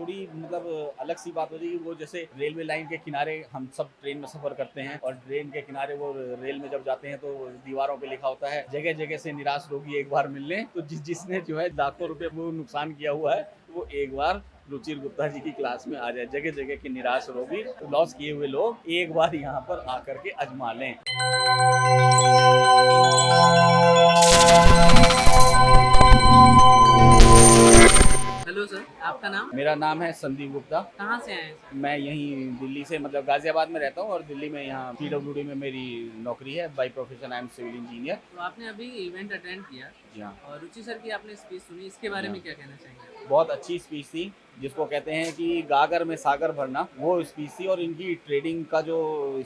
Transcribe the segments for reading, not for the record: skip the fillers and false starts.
थोड़ी मतलब अलग सी बात होती है कि वो जैसे रेलवे लाइन के किनारे हम सब ट्रेन में सफर करते हैं और ट्रेन के किनारे वो रेल में जब जाते हैं तो दीवारों पे लिखा होता है जगह जगह से निराश रोगी एक बार मिलने। तो जिसने जो है लाखों रुपए वो नुकसान किया हुआ है वो एक बार रुचिर गुप्ता जी की क्लास में आ जाए। जगह जगह के निराश रोगी लॉस किए हुए लोग एक बार यहाँ पर आकर के अजमा लें। हेलो सर, आपका नाम? मेरा नाम है संदीप गुप्ता। कहाँ से आए हैं सर? मैं यहीं दिल्ली से मतलब गाजियाबाद में रहता हूँ और दिल्ली में यहाँ पीडब्ल्यूडी में मेरी नौकरी है। By profession I am civil engineer. तो आपने अभी इवेंट अटेंड किया जी हाँ। और रुचि सर की आपने स्पीच सुनी, इसके बारे जी में हाँ। क्या कहना चाहेंगे? बहुत अच्छी स्पीच थी जिसको कहते हैं कि गागर में सागर भरना, वो स्पीच थी। और इनकी ट्रेडिंग का जो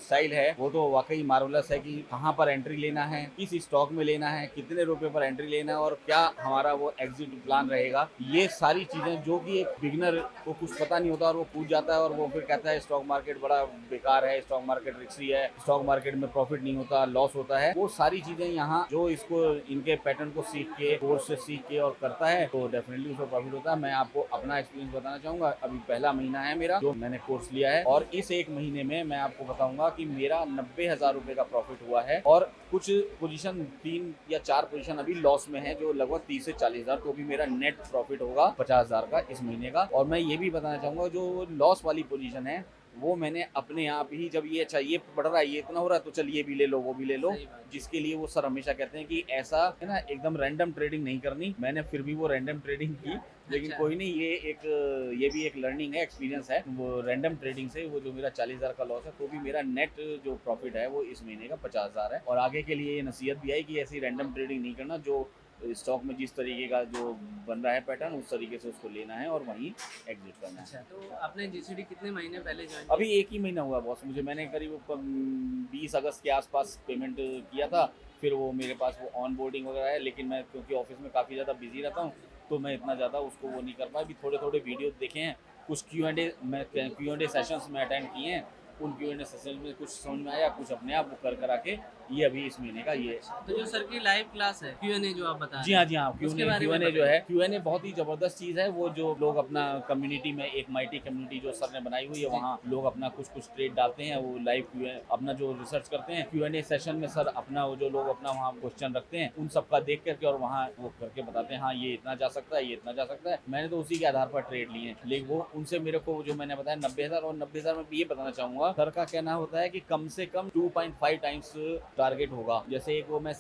स्टाइल है वो तो वाकई मार्वलस है कि कहाँ पर एंट्री लेना है, किस स्टॉक में लेना है, कितने रुपए पर एंट्री लेना है और क्या हमारा वो एग्जिट प्लान रहेगा। ये सारी चीज़ें जो कि एक बिगनर को कुछ पता नहीं होता और वो पूछ जाता है और वो फिर कहता है स्टॉक मार्केट बड़ा बेकार है, स्टॉक मार्केट रिस्की है, स्टॉक मार्केट में प्रॉफिट नहीं होता, लॉस होता है। वो सारी चीज़ें यहाँ जो इसको इनके पैटर्न को सीख के, कोर्स से सीख के और करता है तो डेफिनेटली उसको प्रॉफिट होता है। मैं आपको अपना एक्सपीरियंस बताना चाहूँगा। अभी पहला महीना है मेरा जो मैंने कोर्स लिया है और इस एक महीने में मैं आपको बताऊंगा कि मेरा 90,000 रुपए का प्रॉफिट हुआ है और कुछ पोजीशन 3 या 4 पोजीशन अभी लॉस में है जो लगभग 30 से 40,000। तो भी मेरा नेट प्रॉफिट होगा 50,000 का इस महीने का। और मैं ये भी बताना चाहूँगा जो लॉस वाली पोजीशन है वो मैंने अपने आप ही, जब ये अच्छा ये बढ़ रहा है, ये इतना हो रहा है तो चल ये भी ले लो वो भी ले लो, सही बात। जिसके लिए वो सर हमेशा कहते हैं कि ऐसा है ना एकदम रैंडम ट्रेडिंग नहीं करनी। मैंने फिर भी वो रैंडम ट्रेडिंग की, लेकिन अच्छा। कोई नहीं, ये भी एक लर्निंग है, एक्सपीरियंस है। वो रैंडम ट्रेडिंग से वो जो मेरा 40,000 का लॉस है तो भी मेरा नेट जो प्रॉफिट है वो इस महीने का 50,000 है। और आगे के लिए ये नसीहत भी आई कि ऐसी रैंडम ट्रेडिंग नहीं करना, जो स्टॉक में जिस तरीके का जो बन रहा है पैटर्न उस तरीके से उसको लेना है और वहीं एग्जिट करना है। अच्छा, तो आपने जीसीडी कितने महीने पहले ज्वाइन अभी एक ही महीना हुआ बॉस मुझे। मैंने करीब 20 अगस्त के आसपास पेमेंट किया था। फिर वो मेरे पास वो ऑन बोर्डिंग वगैरह है, लेकिन मैं क्योंकि ऑफिस में काफ़ी ज़्यादा बिजी रहता हूँ तो मैं इतना ज़्यादा उसको वो नहीं कर पाया। अभी थोड़े थोड़े वीडियो देखे हैं, कुछ क्यू एंड ए सेशंस में अटेंड किए हैं। उन क्यू एंड ए सेशन में कुछ समझ में आया, कुछ अपने आप वो कर करा के ये अभी इस महीने का ये। तो जो सर की लाइव क्लास है क्यूएनए जो आप बता जी रहे हाँ हैं, जी हाँ। उसके बारे में क्यूएनए जो बताइए। है, क्यूएनए बहुत ही ज़बरदस्त चीज़ है। वो जो लोग अपना कम्युनिटी में एक माइटी कम्युनिटी जो सर ने बनाई हुई है, जी। वहाँ लोग अपना कुछ कुछ ट्रेड डालते हैं, वो लाइव क्यूएनए अपना जो रिसर्च करते हैं। क्यूएनए सेशन में सर अपना वो जो लोग अपना वहाँ क्वेश्चन रखते हैं उन सबका देख करके और वहाँ वो करके बताते हैं हाँ ये इतना जा सकता है, ये इतना जा सकता है। मैंने तो उसी के आधार पर ट्रेड लिए हैं, लेकिन वो उनसे मेरे को जो मैंने बताया 90,000, और 90,000 में भी ये बताना चाहूँगा सर का कहना होता है कि कम से कम 2.5 टाइम्स टारगेट होगा। जैसे एक वो मैं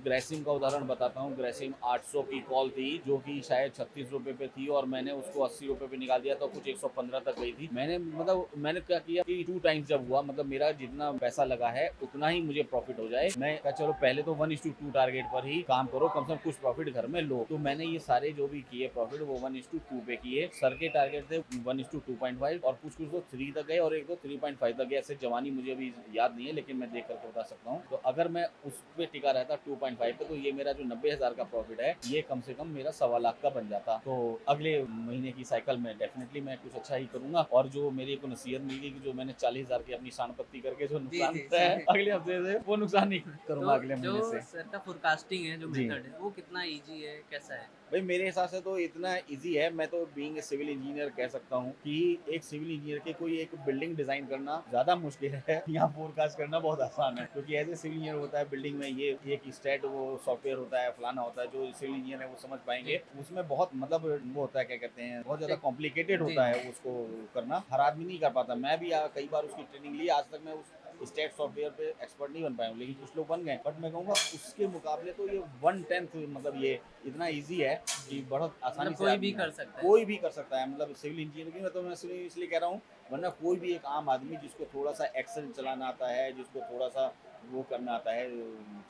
ग्रेसिम का उदाहरण बताता हूँ। ग्रेसिम 800 की कॉल थी जो कि शायद 36 रुपए पे थी और मैंने उसको 80 रुपए पे निकाल दिया तो कुछ 115 तक गई थी। मैंने क्या किया कि 2 टाइम्स जब हुआ, मतलब मेरा जितना पैसा लगा है उतना ही मुझे प्रॉफिट हो जाए। मैं कहा चलो पहले तो 1:2 टारगेट पर ही काम करो, कम से कम कुछ प्रॉफिट घर में लो। तो मैंने ये सारे जो भी किए प्रॉफिट वो 1:2 पे किए। सर के टारगेट थे 1:2.5 और कुछ तो 3 तक गए और एक तो 3.5 तक गए। ऐसे जवानी मुझे अभी याद नहीं है लेकिन मैं देख करके बता सकता हूँ। तो अगर मैं उस पे टिका रहता 2.5 पे तो ये मेरा जो 90,000 का प्रॉफिट है ये कम से कम मेरा 1.25 लाख का बन जाता। तो अगले महीने की साइकिल में डेफिनेटली मैं कुछ अच्छा ही करूंगा। और जो मेरी को नसीहत मिल गई कि जो मैंने 40,000 की अपनी शानपत्ती करके जो नुकसान जी, है जी। अगले हफ्ते से वो नुकसान नहीं करूंगा अगले तो महीने जो से। सर का फोरकास्टिंग है, जो जी। मेथड है, वो कितना इजी है, कैसा है? भाई मेरे हिसाब से तो इतना इजी है। मैं तो बीइंग ए सिविल इंजीनियर कह सकता हूँ कि एक सिविल इंजीनियर के कोई एक बिल्डिंग डिजाइन करना ज्यादा मुश्किल है, यहाँ फोरकास्ट करना बहुत आसान है। क्योंकि एज ए सिविल इंजीनियर होता है बिल्डिंग में ये एक स्टेट वो सॉफ्टवेयर होता है, फलाना होता है, जो सिविल इंजीनियर है वो समझ पाएंगे। उसमें बहुत मतलब वो होता है, क्या कहते हैं, बहुत ज्यादा कॉम्प्लिकेटेड जी। होता है उसको करना। हर आदमी नहीं कर पाता। मैं भी कई बार उसकी ट्रेनिंग ली, आज तक मैं उस स्टेट सॉफ्टवेयर पे एक्सपर्ट नहीं बन पाया हूँ, लेकिन कुछ लोग बन गए। बट मैं कहूँगा उसके मुकाबले तो ये 1/10 मतलब ये इतना इजी है कि बहुत आसानी मतलब से कोई आदमी भी कर सकता है। कोई भी कर सकता है। मतलब सिविल इंजीनियरिंग में तो मैं इसलिए कह रहा हूँ, वरना कोई भी एक आम आदमी जिसको थोड़ा सा एक्सेल चलाना आता है, जिसको थोड़ा सा वो करना आता है,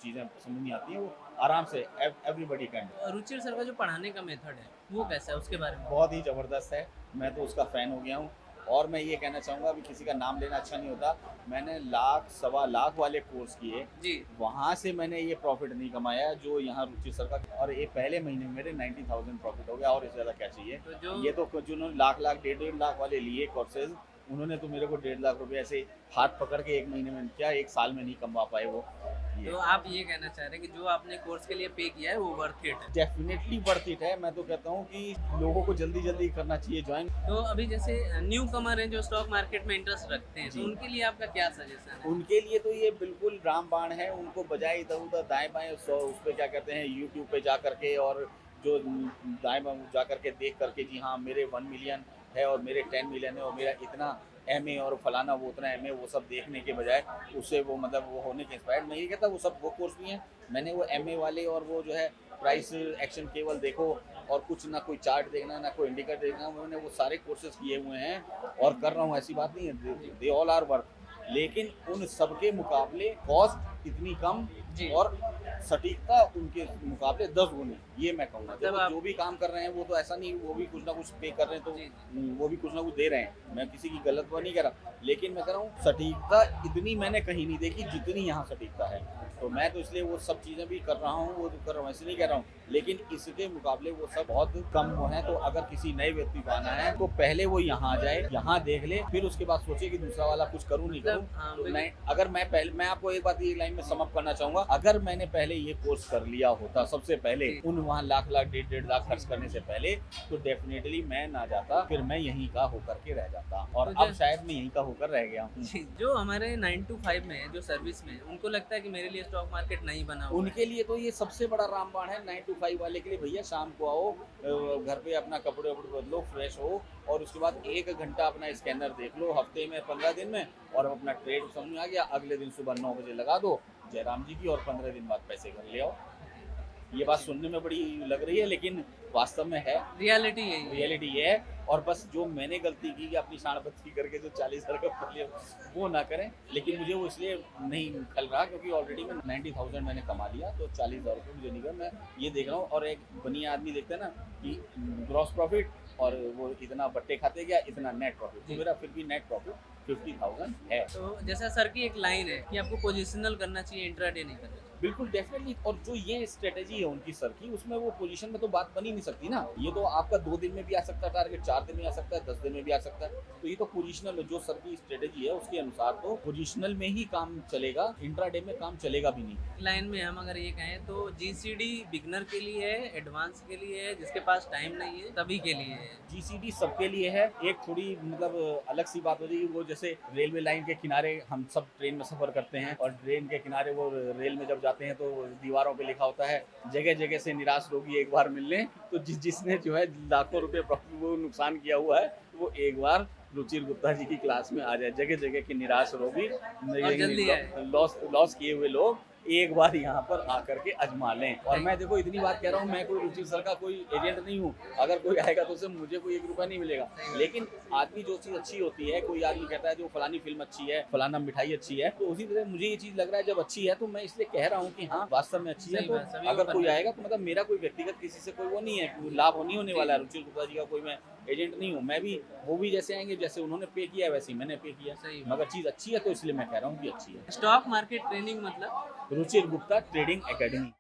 चीज़ें समझ नहीं आती हैं, वो आराम से एवरीबडी कैन। रुचिर सर का जो पढ़ाने का मेथड है वो कैसा है, उसके बारे में? बहुत ही ज़बरदस्त है। मैं तो उसका फ़ैन हो गया हूँ। और मैं ये कहना चाहूँगा, अभी किसी का नाम लेना अच्छा नहीं होता, मैंने लाख सवा लाख वाले कोर्स किए, जी। वहाँ से मैंने ये प्रॉफिट नहीं कमाया जो यहाँ रुचि सर का। और ये पहले महीने में मेरे 90,000 प्रॉफिट हो गया, और इससे ज़्यादा क्या चाहिए। तो जो ये तो जिन्होंने लाख लाख 1.5 लाख वाले लिए कोर्सेज उन्होंने तो मेरे को 1.5 लाख रुपए ऐसे हाथ पकड़ के 1 महीने में क्या 1 साल में नहीं कमा पाए वो। ये तो आप ये कहना चाह रहे हैं कि जो आपने कोर्स के लिए पे किया है वो वर्थ इट है। डेफिनेटली वर्थ इट है। मैं तो कहता हूँ कि लोगों को जल्दी जल्दी करना चाहिए ज्वाइन। तो अभी जैसे न्यू कमर हैं जो स्टॉक मार्केट में इंटरेस्ट रखते हैं, जी। तो उनके लिए आपका क्या सजेशन है? उनके लिए तो ये बिल्कुल रामबाण है। उनको बजाय इधर उधर दाएं बाएं उस पे क्या कहते हैं यूट्यूब पे जा करके और जो दाएं बाएं जा करके देख करके जी हाँ मेरे 1 मिलियन है और मेरे 10 मिलियन है और मेरा इतना MA और फलाना वो उतना MA वो सब देखने के बजाय उससे वो मतलब वो होने के इंस्पायर्ड। मैं ये कहता वो सब वो कोर्स भी हैं। मैंने वो MA वाले और वो जो है प्राइस एक्शन केवल देखो और कुछ ना कोई चार्ट देखना ना कोई इंडिकेटर देखना, मैंने वो सारे कोर्सेज किए हुए हैं और कर रहा हूँ। ऐसी बात नहीं है, दे ऑल आर वर्थ। लेकिन उन सबके मुकाबले कॉस्ट इतनी कम जी। और सटीकता उनके मुकाबले 10 गुनी, ये मैं कहूँगा। जब देखो आप- जो भी काम कर रहे हैं वो तो ऐसा नहीं वो भी कुछ ना कुछ पे कर रहे हैं तो जी, वो भी कुछ ना कुछ दे रहे हैं। मैं किसी की गलत बात नहीं कर रहा, लेकिन मैं कह रहा हूँ सटीकता इतनी मैंने कहीं नहीं देखी जितनी यहाँ सटीकता है। तो मैं तो इसलिए वो सब चीज़ें भी कर रहा हूँ, वो तो कर रहा हूँ, ऐसे नहीं कह रहा हूँ, लेकिन इसके मुकाबले वो सब बहुत कम वो हैं। तो अगर किसी नए व्यक्ति को आना है तो पहले वो यहाँ आ जाए, यहाँ देख ले, फिर उसके बाद सोचे कि दूसरा वाला कुछ करूँ नहीं करूँ। हाँ, तो बिल्कुल। मैं आपको एक बात ये लाइन में समअप करना चाहूँगा, अगर मैंने पहले ये कोर्स कर लिया होता सबसे पहले जी। उन वहाँ लाख 1.5 लाख खर्च करने से पहले, तो डेफिनेटली मैं ना जाता, फिर मैं यहीं का होकर के रह जाता और तो अब शायद मैं यहीं का होकर रह गया हूँ। जी, जो हमारे 9 to 5 में है, जो सर्विस में है, उनको लगता है कि मेरे लिए स्टॉक मार्केट नहीं बना हुआ है। उनके लिए तो ये सबसे बड़ा रामबाण है। 9 to 5 वाले के लिए भैया शाम को आओ, घर पे अपना कपड़े वपड़े बदलो, फ्रेश हो और उसके बाद 1 घंटा अपना स्कैनर देख लो हफ्ते में 15 दिन में और अपना ट्रेड समझ में आ गया। अगले दिन सुबह 9 बजे लगा दो जयराम जी की और 15 दिन बाद पैसे घर ले आओ। ये बात सुनने में बड़ी लग रही है लेकिन वास्तव में है, रियलिटी यही है। रियलिटी ये है। और बस जो मैंने गलती की कि अपनी शाणबत्ती करके जो 40,000 का पढ़ लिया वो ना करें। लेकिन मुझे वो इसलिए नहीं खल रहा क्योंकि ऑलरेडी मैं 90,000 मैंने कमा लिया, तो 40,000 रुपये मुझे नहीं कर। मैं ये देख रहा हूँ और एक बनिया आदमी देखता है ना कि ग्रॉस प्रॉफिट और वो इतना बट्टे खाते गया इतना नेट प्रॉफिट, तो मेरा फिर भी नेट प्रॉफिट 50,000 है। तो जैसा सर की एक लाइन है कि आपको पोजिशनल करना चाहिए, इंट्राडे नहीं करना चाहिए। बिल्कुल डेफिनेटली। और जो ये स्ट्रेटेजी है उनकी सर की, उसमें वो पोजीशन में तो बात बनी नहीं सकती ना। ये तो आपका 2 दिन में भी आ सकता है टारगेट, 4 दिन में आ सकता है, 10 दिन में भी आ सकता है। तो ये तो पोजीशनल जो सर की स्ट्रेटेजी है उसके अनुसार तो पोजीशनल में ही काम चलेगा, इंट्राडे में काम चलेगा भी नहीं। लाइन में हम अगर ये कहें तो GCD बिगनर के लिए है, एडवांस के लिए है, जिसके पास टाइम नहीं है सभी के लिए है। GCD सबके लिए है। एक थोड़ी मतलब अलग सी बात हो रही है, वो जैसे रेलवे लाइन के किनारे हम सब ट्रेन में सफ़र करते हैं और ट्रेन के किनारे वो रेल में जब जाते हैं तो दीवारों पे लिखा होता है जगह जगह से निराश रोगी एक बार मिलने। तो जिसने जो है लाखों रुपए वो नुकसान किया हुआ है वो एक बार रुचिर गुप्ता जी की क्लास में आ जाए। जगह जगह के निराश रोगी जल्दी आए। लॉस किए हुए लोग एक बार यहाँ पर आकर के अजमा लें। और मैं देखो इतनी बात कह रहा हूँ, मैं कोई रुचिर सर का कोई एजेंट नहीं हूँ। अगर कोई आएगा तो उससे मुझे कोई 1 रुपया नहीं मिलेगा। लेकिन आदमी जो चीज़ अच्छी होती है, कोई आदमी कहता है जो फलानी फिल्म अच्छी है, फलाना मिठाई अच्छी है, तो उसी तरह मुझे ये चीज़ लग रहा है जब अच्छी है तो मैं इसलिए कह रहा हूँ कि हाँ वास्तव में अच्छी है। सही तो बात, सभी को अगर कोई करना आएगा तो मतलब मेरा कोई व्यक्तिगत किसी से कोई वो नहीं है, लाभ नहीं होने वाला है। रुचिर गुप्ता जी का कोई मैं एजेंट नहीं हूँ। मैं भी वो भी जैसे आएंगे जैसे उन्होंने पे किया है वैसे ही मैंने पे किया। सही। मगर चीज़ अच्छी है तो इसलिए मैं कह रहा हूँ कि अच्छी है। स्टॉक मार्केट ट्रेनिंग मतलब रुचिर गुप्ता ट्रेडिंग एकेडमी।